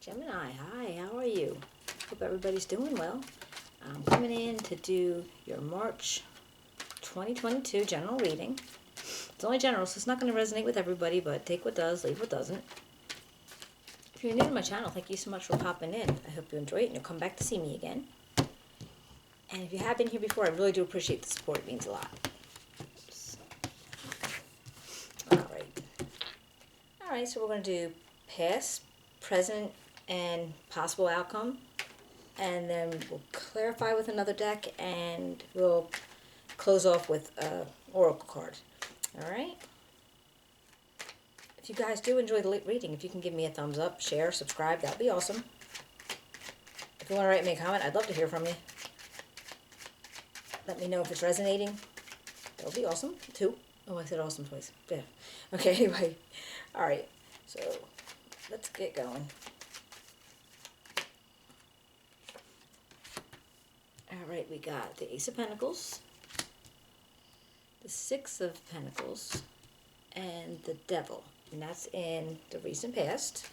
Gemini, hi, how are you? Hope everybody's doing well. I'm coming in to do your March 2022 general reading. It's only general, so it's not going to resonate with everybody, but take what does, leave what doesn't. If you're new to my channel, thank you so much for popping in. I hope you enjoy it and you'll come back to see me again. And if you have been here before, I really do appreciate the support. It means a lot. Oops. Alright, so we're going to do past, present, and possible outcome. And then we'll clarify with another deck, and we'll close off with an oracle card. Alright? If you guys do enjoy the reading, if you can give me a thumbs up, share, subscribe, that would be awesome. If you want to write me a comment, I'd love to hear from you. Let me know if it's resonating. That would be awesome, too. Oh, I said awesome twice. Yeah. Okay, anyway. Alright, so let's get going. Alright, we got the Ace of Pentacles, the Six of Pentacles, and the Devil. And that's in the recent past.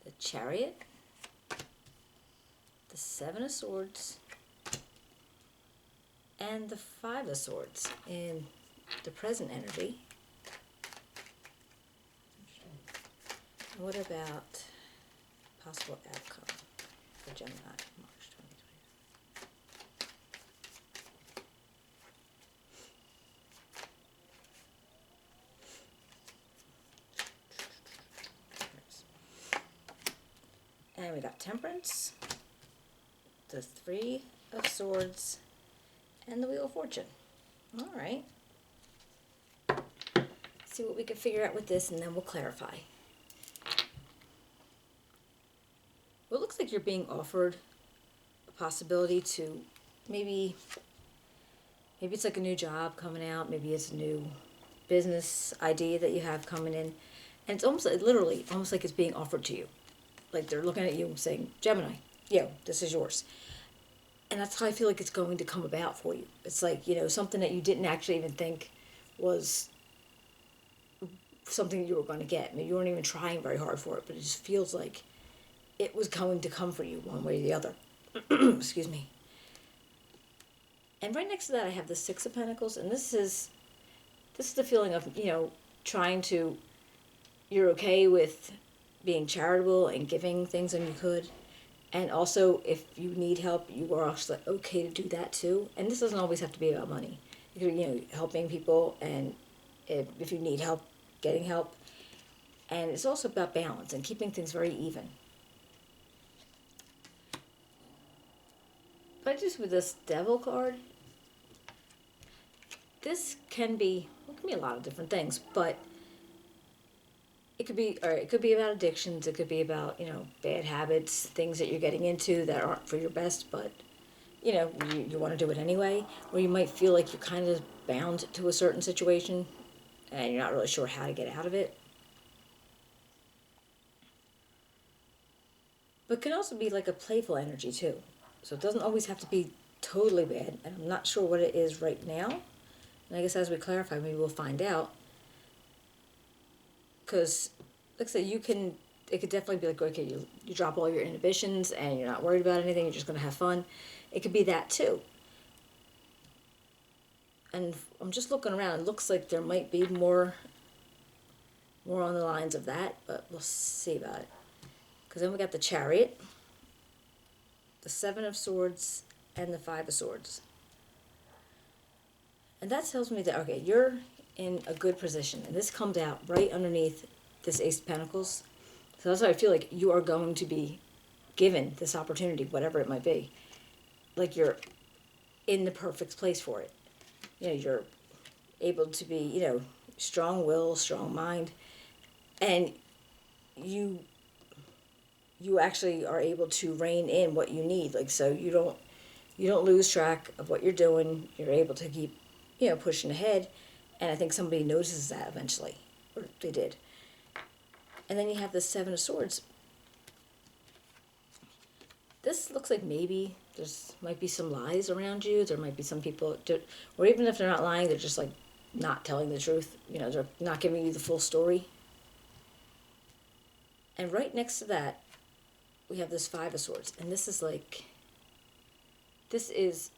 The Chariot, the Seven of Swords, and the Five of Swords in the present energy. What about possible outcome for Gemini, March 2020? And we got Temperance, the Three of Swords, and the Wheel of Fortune. All right. See what we can figure out with this, and then we'll clarify. Well, it looks like you're being offered a possibility to maybe it's like a new job coming out, maybe it's a new business idea that you have coming in, and it's almost like, literally almost like it's being offered to you. Like they're looking at you and saying, Gemini, yo, this is yours. And that's how I feel like it's going to come about for you. It's like, you know, something that you didn't actually even think was something you were going to get. Maybe you weren't even trying very hard for it, but it just feels like it was going to come for you one way or the other. Excuse me. And right next to that I have the Six of Pentacles, and this is the feeling of, you know, you're okay with being charitable and giving things when you could. And also, if you need help, you are also okay to do that too. And this doesn't always have to be about money. You could, you know, helping people, and if you need help, getting help. And it's also about balance and keeping things very even. But just with this Devil card, this can be a lot of different things, but it could be about addictions, it could be about, you know, bad habits, things that you're getting into that aren't for your best, but, you know, you want to do it anyway, or you might feel like you're kind of bound to a certain situation, and you're not really sure how to get out of it. But it can also be like a playful energy, too. So it doesn't always have to be totally bad, and I'm not sure what it is right now. And I guess as we clarify, maybe we'll find out. Because, like I said, it could definitely be like, okay, you drop all your inhibitions and you're not worried about anything, you're just going to have fun. It could be that too. And I'm just looking around, it looks like there might be more on the lines of that, but we'll see about it. Because then we got the Chariot, the Seven of Swords, and the Five of Swords. And that tells me that, okay, you're in a good position, and this comes out right underneath this Ace of Pentacles. So that's why I feel like you are going to be given this opportunity, whatever it might be. Like you're in the perfect place for it. You know, you're able to be, you know, strong will, strong mind, and you actually are able to rein in what you need. Like, so you don't lose track of what you're doing. You're able to keep, you know, pushing ahead. And I think somebody notices that eventually. Or they did. And then you have the Seven of Swords. this looks like maybe there's might be some lies around you. There might be some people, or even if they're not lying, they're just like not telling the truth. You know, they're not giving you the full story. And right next to that, we have this Five of Swords. And this is like, this is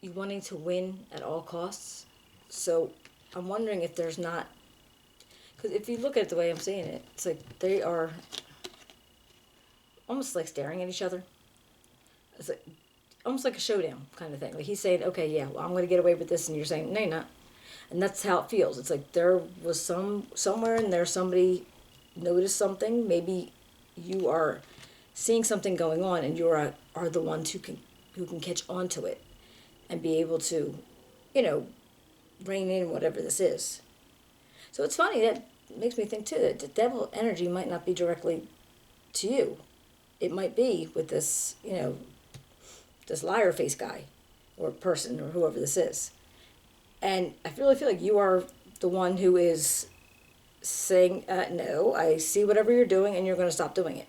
you wanting to win at all costs. So I'm wondering if there's not, because if you look at it the way I'm saying it, it's like they are almost like staring at each other. It's like almost like a showdown kind of thing. Like he's saying, okay, yeah, well, I'm going to get away with this, and you're saying, no, you're not. And that's how it feels. It's like there was somewhere in there somebody noticed something. Maybe you are seeing something going on, and you are the ones who can catch on to it and be able to, rein in whatever this is. So it's funny, that makes me think too that the devil energy might not be directly to you. It might be with this, this liar face guy or person or whoever this is. And I really feel like you are the one who is saying, no, I see whatever you're doing and you're going to stop doing it.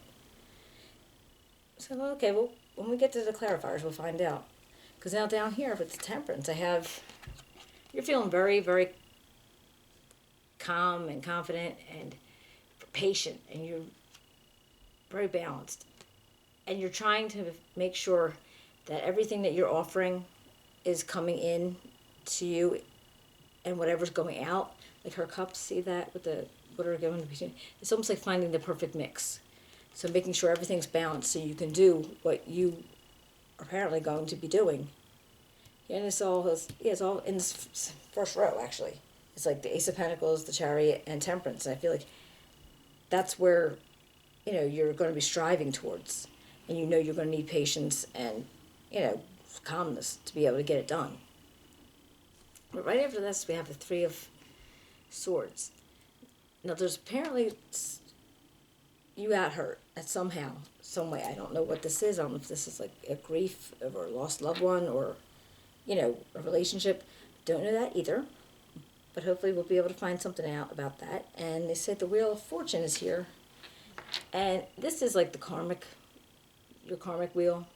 So, okay, well, when we get to the clarifiers, we'll find out. Because now down here with the Temperance, you're feeling very, very calm and confident and patient, and you're very balanced. And you're trying to make sure that everything that you're offering is coming in to you, and whatever's going out, like her cups, see that with the water going between, it's almost like finding the perfect mix. So making sure everything's balanced so you can do what you are apparently going to be doing. Yeah, and it's all in this first row, actually. It's like the Ace of Pentacles, the Chariot, and Temperance. And I feel like that's where, you're going to be striving towards. And you're going to need patience and, calmness to be able to get it done. But right after this, we have the Three of Swords. Now, there's apparently, you got hurt at some way. I don't know what this is. I don't know if this is like a grief or a lost loved one or, a relationship. Don't know that either. But hopefully we'll be able to find something out about that. And they said the Wheel of Fortune is here. And this is like your karmic wheel.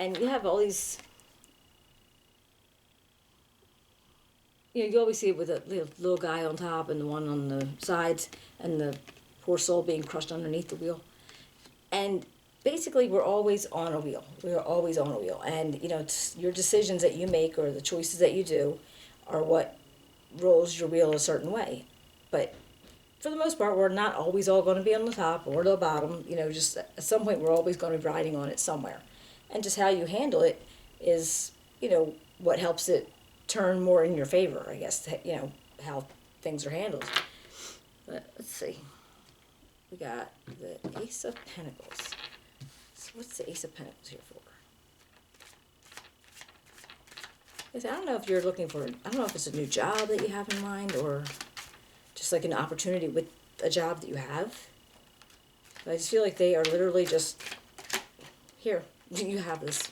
And you have all these, you always see it with a little guy on top and the one on the sides and the poor soul being crushed underneath the wheel. And basically we're always on a wheel. We're always on a wheel. And, it's your decisions that you make or the choices that you do are what rolls your wheel a certain way. But for the most part, we're not always all going to be on the top or the bottom. Just at some point we're always going to be riding on it somewhere. And just how you handle it is, what helps it turn more in your favor, I guess, how things are handled. But let's see. We got the Ace of Pentacles. So what's the Ace of Pentacles here for? I don't know if you're looking for, I don't know if it's a new job that you have in mind or just like an opportunity with a job that you have. But I just feel like they are literally just, here, you have this.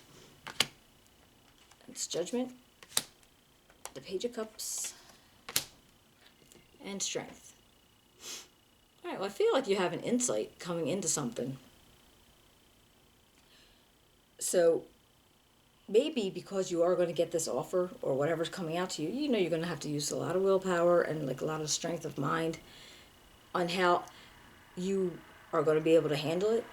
It's Judgment, the Page of Cups, and Strength. All right, well, I feel like you have an insight coming into something. So maybe because you are going to get this offer or whatever's coming out to you, you're going to have to use a lot of willpower and like a lot of strength of mind on how you are going to be able to handle it.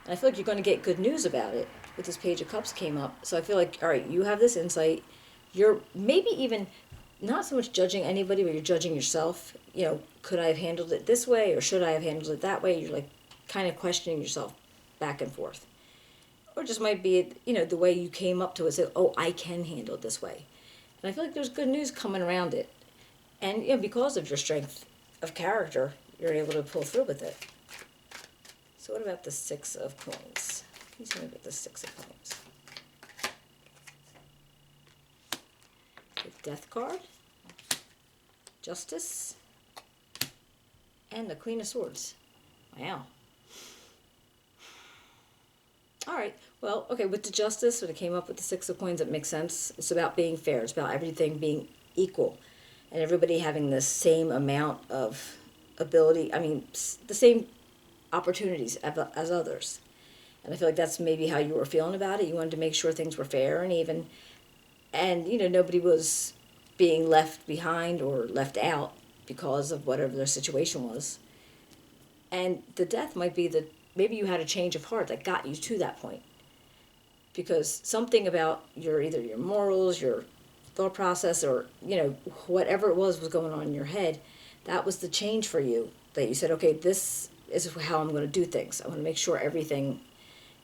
And I feel like you're going to get good news about it with this Page of Cups came up. So I feel like, all right, you have this insight. You're maybe even not so much judging anybody, but you're judging yourself. Could I have handled it this way or should I have handled it that way? You're like kind of questioning yourself back and forth. Or just might be, the way you came up to it, say, oh, I can handle it this way. And I feel like there's good news coming around it. And, because of your strength of character, you're able to pull through with it. So what about the Six of Coins? Can you tell me about the Six of Coins? The Death card, Justice, and the Queen of Swords. Wow. All right. Well, okay, with the Justice, when it came up with the Six of Coins, it makes sense. It's about being fair. It's about everything being equal and everybody having the same amount of ability. I mean, the same opportunities as others. And I feel like that's maybe how you were feeling about it. You wanted to make sure things were fair and even. And, nobody was being left behind or left out because of whatever their situation was. And the death might be that maybe you had a change of heart that got you to that point. Because something about either your morals, your thought process, or, whatever it was going on in your head, that was the change for you. That you said, okay, this is how I'm going to do things. I want to make sure everything,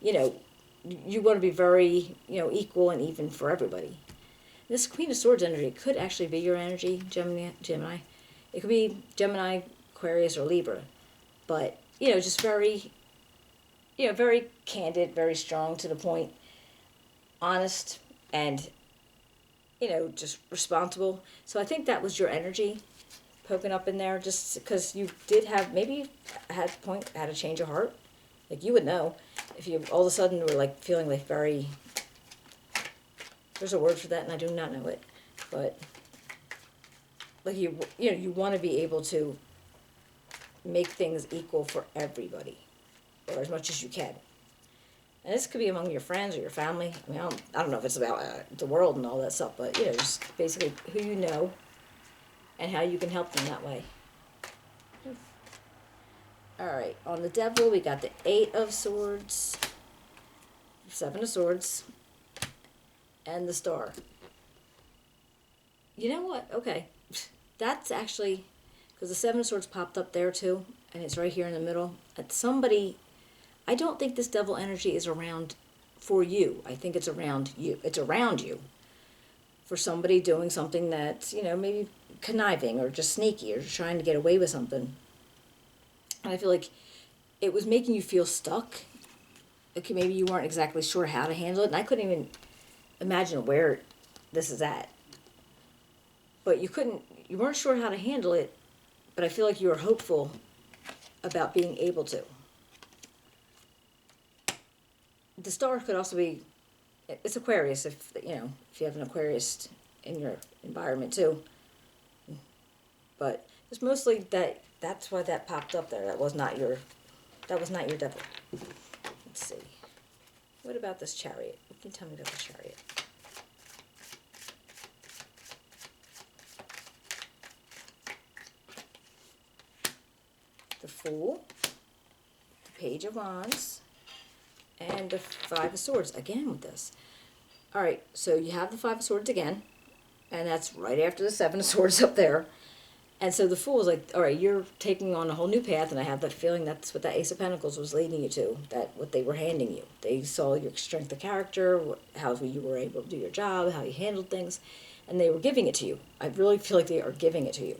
you want to be very, equal and even for everybody. This Queen of Swords energy could actually be your energy, Gemini. It could be Gemini, Aquarius, or Libra. But, just very, very candid, very strong to the point, honest, and, just responsible. So I think that was your energy poking up in there, just because you did have, maybe had a change of heart. Like, you would know if you all of a sudden were, like, feeling like very, there's a word for that and I do not know it, but like you want to be able to make things equal for everybody, or as much as you can. And this could be among your friends or your family. I mean, I don't know if it's about the world and all that stuff, but, just basically who you know and how you can help them that way. All right, on the Devil, we got the 8 of Swords, 7 of Swords, and the Star. You know what? Okay. That's actually, because the 7 of Swords popped up there too, and it's right here in the middle. I don't think this Devil energy is around for you. I think it's around you. It's around you for somebody doing something that's, maybe conniving or just sneaky or just trying to get away with something. And I feel like it was making you feel stuck. Okay, maybe you weren't exactly sure how to handle it, and I couldn't even imagine where this is at. But you weren't sure how to handle it, but I feel like you were hopeful about being able to. The Star could also be, it's Aquarius, if you have an Aquarius in your environment too. But it's mostly that's why that popped up there. That was not your Devil. Let's see. What about this Chariot? What can you tell me about the Chariot? The Fool, the Page of Wands, and the 5 of Swords again with this. All right, so you have the 5 of Swords again, and that's right after the 7 of Swords up there. And so the Fool is like, all right, you're taking on a whole new path, and I have that feeling that's what that Ace of Pentacles was leading you to, that what they were handing you. They saw your strength of character, how you were able to do your job, how you handled things, and they were giving it to you. I really feel like they are giving it to you,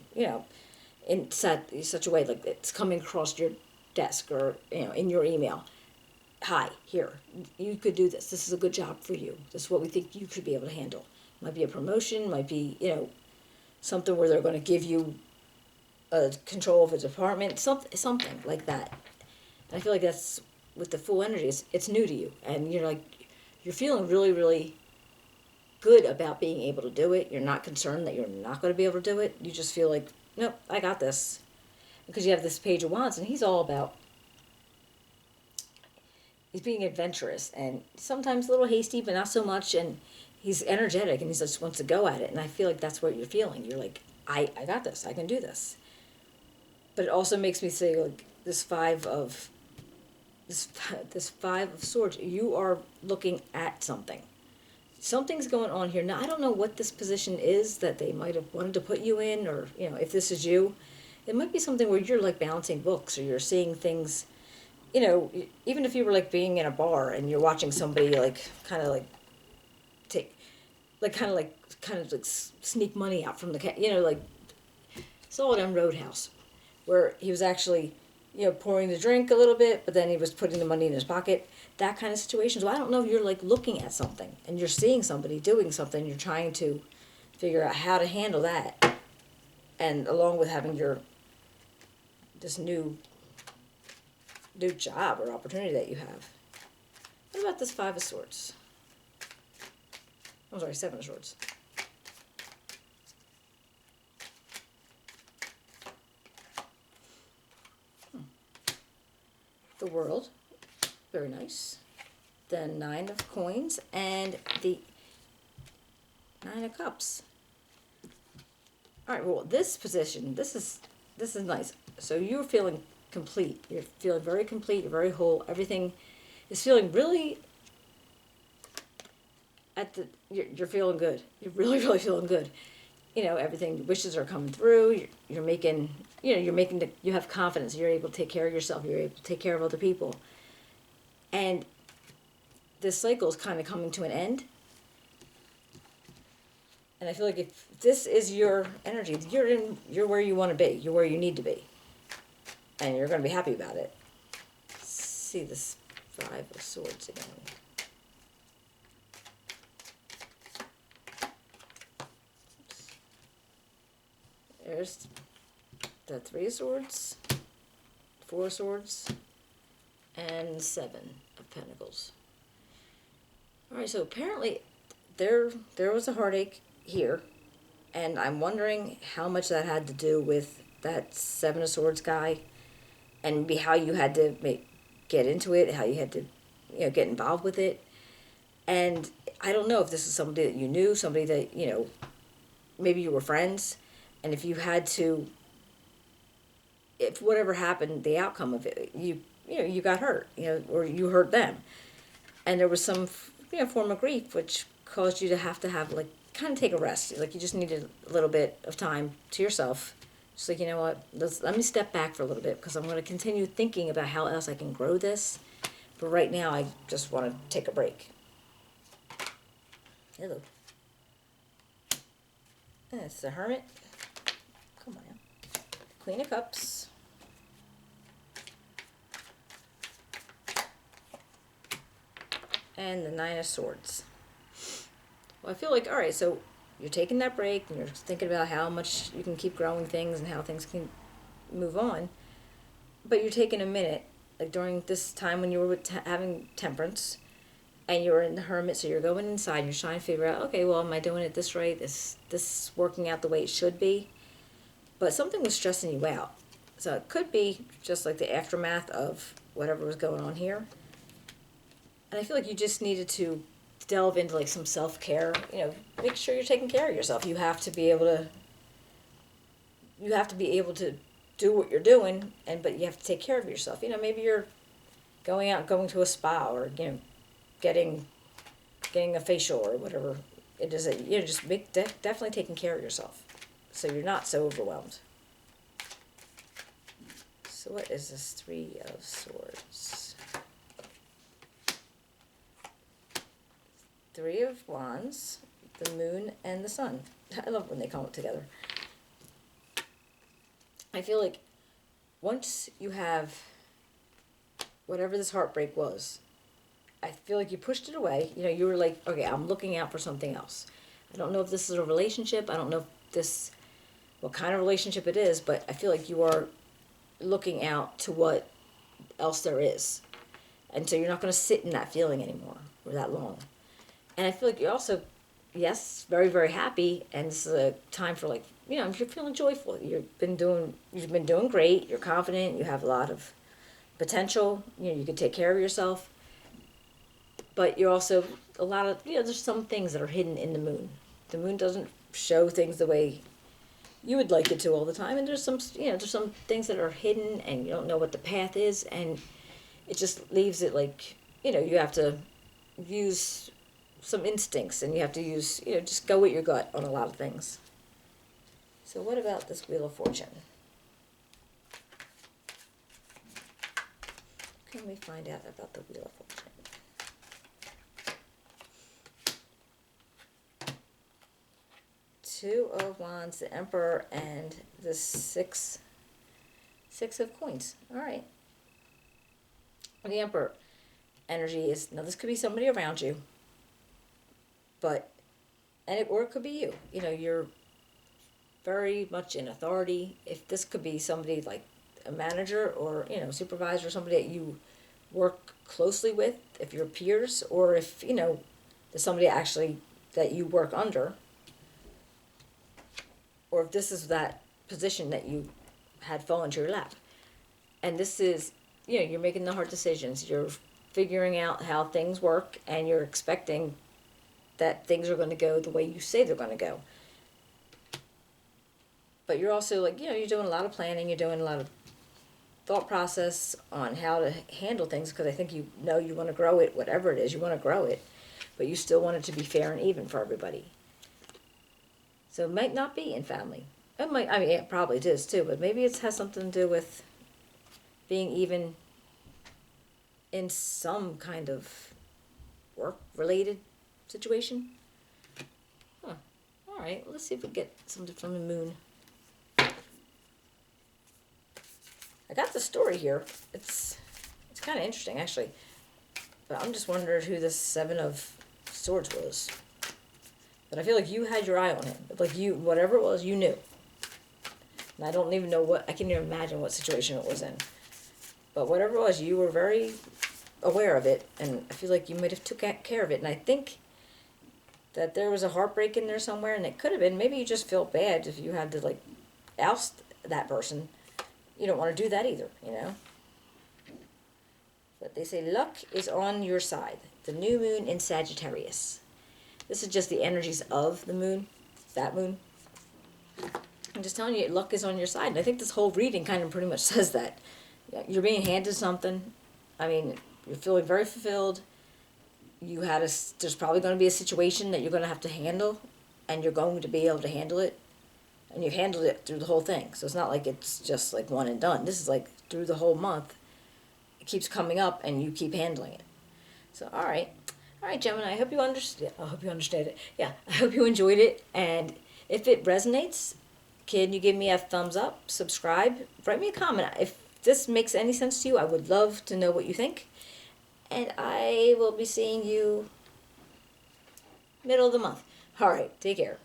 in such a way, like it's coming across your desk or, in your email. Hi, here, you could do this. This is a good job for you. This is what we think you should be able to handle. Might be a promotion, might be, something where they're going to give you control of a department, something like that. And I feel like that's, with the Fool energy, it's new to you. And you're feeling really, really good about being able to do it. You're not concerned that you're not going to be able to do it. You just feel like, nope, I got this. Because you have this Page of Wands, and he's all about, he's being adventurous and sometimes a little hasty, but not so much. And he's energetic and he just wants to go at it. And I feel like that's what you're feeling. You're like, I got this. I can do this. But it also makes me say, like, this five of Swords, you are looking at something. Something's going on here. Now, I don't know what this position is that they might have wanted to put you in, or, if this is you. It might be something where you're, like, balancing books, or you're seeing things, even if you were, like, being in a bar and you're watching somebody, like, kind of sneak money out from the, like, saw it on Roadhouse, where he was actually, pouring the drink a little bit, but then he was putting the money in his pocket. That kind of situation. So I don't know if you're, like, looking at something and you're seeing somebody doing something. You're trying to figure out how to handle that. And along with having this new job or opportunity that you have. What about this 5 of Swords? I'm sorry, 7 of Swords. The World, very nice. the 9 of coins, and the 9 of cups. All right, well, this position, this is nice. So you're feeling complete. You're feeling very complete. You're very whole. Everything is feeling really you're feeling good. You're really, really feeling good. You know, everything, wishes are coming through. You're making, you have confidence. You're able to take care of yourself. You're able to take care of other people. And this cycle is kind of coming to an end. And I feel like if this is your energy, you're where you want to be. You're where you need to be. And you're going to be happy about it. Let's see this 5 of Swords again. There's the 3 of Swords, 4 of Swords, and 7 of Pentacles. All right, so apparently there was a heartache here, and I'm wondering how much that had to do with that 7 of Swords guy, and maybe how you had to get into it, how you had to, get involved with it. And I don't know if this is somebody that you knew, somebody that, maybe you were friends, and if you had to, if whatever happened, the outcome of it, you got hurt, or you hurt them. And there was some, form of grief, which caused you to have, like, kind of take a rest. Like, you just needed a little bit of time to yourself. Just like, you know what, let me step back for a little bit, because I'm going to continue thinking about how else I can grow this. But right now, I just want to take a break. Hello. And it's the Hermit. Come on now. Queen of Cups. And the 9 of Swords. Well, I feel like, all right, so you're taking that break and you're thinking about how much you can keep growing things and how things can move on. But you're taking a minute, like during this time when you were having temperance and you were in the Hermit, so you're going inside and you're trying to figure out, okay, well, am I doing it this right? This working out the way it should be? But something was stressing you out. So it could be just like the aftermath of whatever was going on here. And I feel like you just needed to delve into like some self-care, make sure you're taking care of yourself. You have to be able to do what you're doing, but you have to take care of yourself. Maybe you're going to a spa, or, getting a facial or whatever it is that, just definitely taking care of yourself so you're not so overwhelmed. So what is this 3 of Swords? 3 of Wands, the Moon, and the Sun. I love when they come up together. I feel like once you have whatever this heartbreak was, I feel like you pushed it away. You were like, okay, I'm looking out for something else. I don't know if this is a relationship. I don't know what kind of relationship it is, but I feel like you are looking out to what else there is. And so you're not going to sit in that feeling anymore for that long. And I feel like you're also, yes, very, very happy, and this is a time for, like, if you're feeling joyful, you've been doing great, you're confident, you have a lot of potential, you can take care of yourself, but you're also a lot of, there's some things that are hidden in the Moon. The Moon doesn't show things the way you would like it to all the time, and there's some things that are hidden, and you don't know what the path is, and it just leaves it like, you have to use some instincts, and you have to use, just go with your gut on a lot of things. So what about this Wheel of Fortune? What can we find out about the Wheel of Fortune? Two of Wands, the Emperor, and the Six of Coins. All right. The Emperor energy is, now this could be somebody around you, or it could be you. You're very much in authority. If this could be somebody like a manager or, supervisor, somebody that you work closely with, if you're peers, or if, there's somebody actually that you work under, or if this is that position that you had fall into your lap. And this is, you're making the hard decisions. You're figuring out how things work, and you're expecting that things are going to go the way you say they're going to go. But you're also like, you're doing a lot of planning, you're doing a lot of thought process on how to handle things, because I think you want to grow it, whatever it is, you want to grow it, but you still want it to be fair and even for everybody. So it might not be in family. It might, it probably is too, but maybe it has something to do with being even in some kind of work-related situation. Huh. All right, let's see if we get something from the moon. I got the story here. It's kind of interesting, actually. But I'm just wondering who this Seven of Swords was. But I feel like you had your eye on him. Like whatever it was, you knew. And I don't even know I can't even imagine what situation it was in. But whatever it was, you were very aware of it. And I feel like you might have took care of it. And I think that there was a heartbreak in there somewhere. And it could have been, maybe you just felt bad if you had to, like, oust that person. You don't want to do that either, But they say luck is on your side. The new moon in Sagittarius. This is just the energies of the moon, that moon. I'm just telling you, luck is on your side. And I think this whole reading kind of pretty much says that. You're being handed something. You're feeling very fulfilled. There's probably going to be a situation that you're going to have to handle, and you're going to be able to handle it. And you've handled it through the whole thing. So it's not like it's just like one and done. This is like through the whole month. It keeps coming up and you keep handling it. So, all right. All right, Gemini, I hope you understand. I hope you understand it. Yeah, I hope you enjoyed it. And if it resonates, can you give me a thumbs up, subscribe, write me a comment. If this makes any sense to you, I would love to know what you think. And I will be seeing you middle of the month. All right, take care.